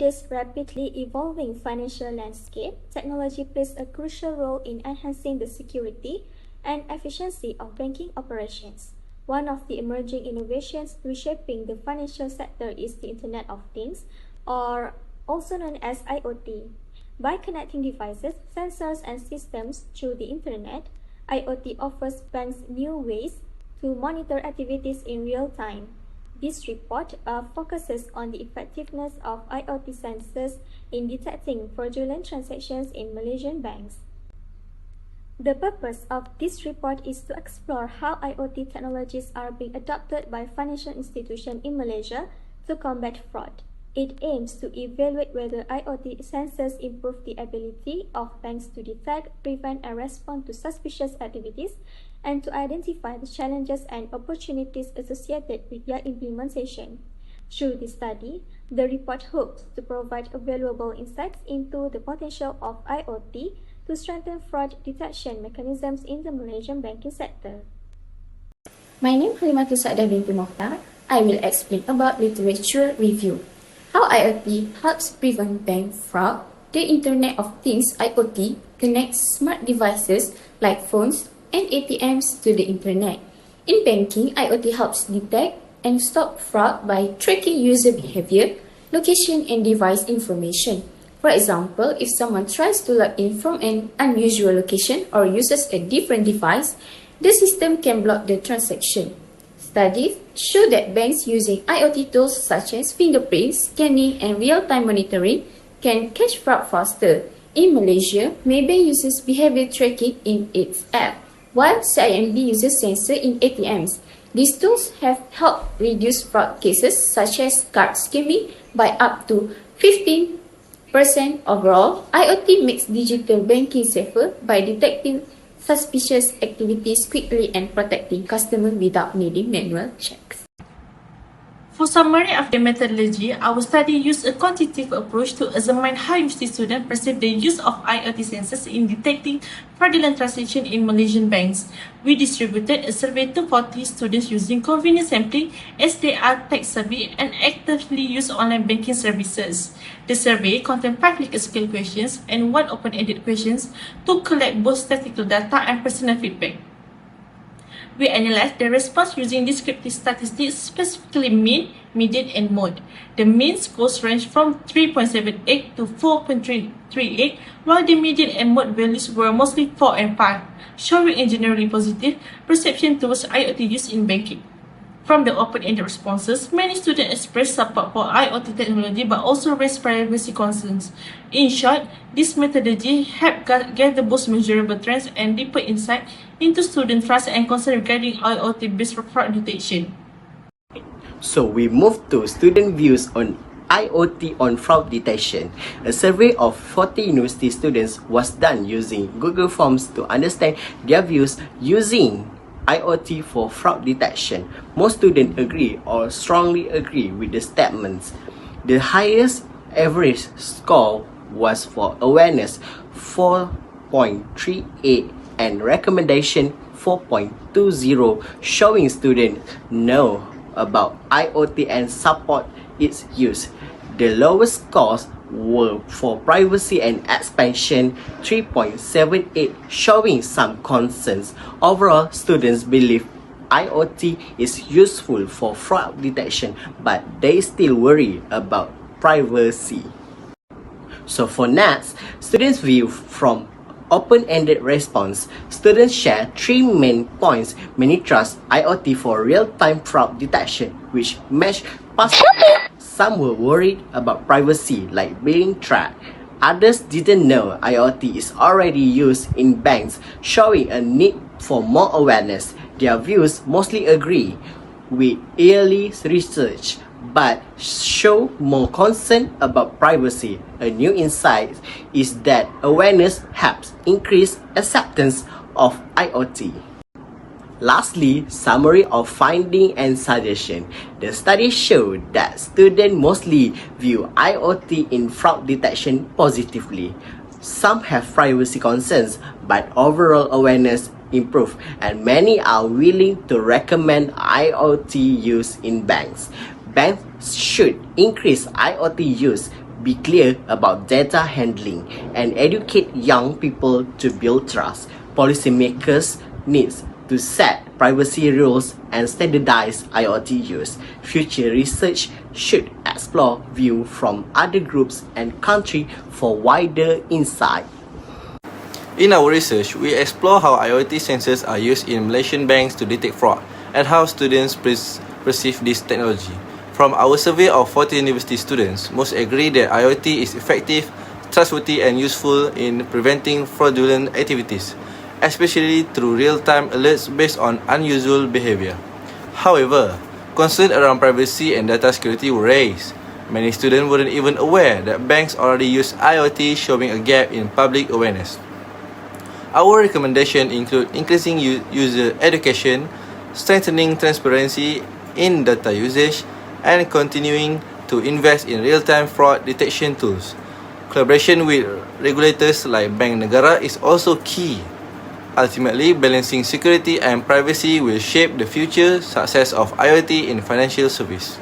today's rapidly evolving financial landscape, technology plays a crucial role in enhancing the security and efficiency of banking operations. One of the emerging innovations reshaping the financial sector is the Internet of Things, or also known as IoT. By connecting devices, sensors, and systems through the Internet, IoT offers banks new ways to monitor activities in real time. This report focuses on the effectiveness of IoT sensors in detecting fraudulent transactions in Malaysian banks. The purpose of this report is to explore how IoT technologies are being adopted by financial institutions in Malaysia to combat fraud. It aims to evaluate whether IoT sensors improve the ability of banks to detect, prevent, and respond to suspicious activities, and to identify the challenges and opportunities associated with their implementation. Through this study, the report hopes to provide valuable insights into the potential of IoT to strengthen fraud detection mechanisms in the Malaysian banking sector. My name is Halimatul Sa'dah binti Mokhtar. I will explain about literature review. How IoT helps prevent bank fraud. The Internet of Things IoT connects smart devices like phones and ATMs to the Internet. In banking, IoT helps detect and stop fraud by tracking user behavior, location, and device information. For example, if someone tries to log in from an unusual location or uses a different device, the system can block the transaction. Studies show that banks using IoT tools such as fingerprint scanning and real-time monitoring can catch fraud faster. In Malaysia, Maybank uses behavior tracking in its app, while CIMB uses sensor in ATMs. These tools have helped reduce fraud cases such as card skimming by up to 15% overall. IoT makes digital banking safer by detecting suspicious activities quickly and protecting customers without needing manual checks. For summary of the methodology, our study used a quantitative approach to examine how university students perceive the use of IoT sensors in detecting fraudulent transactions in Malaysian banks. We distributed a survey to 40 students using convenience sampling as they are tech-savvy and actively use online banking services. The survey contained 5 linked skill questions and 1 open-ended questions to collect both statistical data and personal feedback. We analyzed the response using descriptive statistics, specifically mean, median, and mode. The mean scores ranged from 3.78 to 4.38, while the median and mode values were mostly 4 and 5, showing a generally positive perception towards IoT use in banking. From the open-ended responses, many students expressed support for IoT technology but also raised privacy concerns. In short, this methodology helped gather both measurable trends and deeper insight into student trust and concern regarding IoT-based fraud detection. So we move to student views on IoT on fraud detection. A survey of 40 university students was done using Google Forms to understand their views using IoT for fraud detection. Most students agree or strongly agree with the statements. The highest average score was for awareness 4.38 and recommendation 4.20, showing students know about IoT and support its use. The lowest scores were for privacy and expansion 3.78, showing some concerns. Overall, students believe IoT is useful for fraud detection, but they still worry about privacy. So for next, students' view from open-ended response. Students share 3 main points. Many trust IoT for real-time fraud detection, which match past. Some were worried about privacy, like being tracked. Others didn't know IoT is already used in banks, showing a need for more awareness. Their views mostly agree with early research, but show more concern about privacy. A new insight is that awareness helps increase acceptance of IoT. Lastly, summary of finding and suggestion. The study showed that students mostly view IoT in fraud detection positively. Some have privacy concerns, but overall awareness improved, and many are willing to recommend IoT use in banks. Banks should increase IoT use be clear about data handling, and educate young people to build trust. Policymakers need to set privacy rules and standardize IoT use. Future research should explore views from other groups and countries for wider insight. In our research, we explore how IoT sensors are used in Malaysian banks to detect fraud and how students perceive this technology. From our survey of 40 university students, most agree that IoT is effective, trustworthy and useful in preventing fraudulent activities, especially through real-time alerts based on unusual behavior. However, concerns around privacy and data security were raised. Many students weren't even aware that banks already use IoT, showing a gap in public awareness. Our recommendations include increasing user education, strengthening transparency in data usage, and continuing to invest in real-time fraud detection tools. Collaboration with regulators like Bank Negara is also key. Ultimately, balancing security and privacy will shape the future success of IoT in financial service.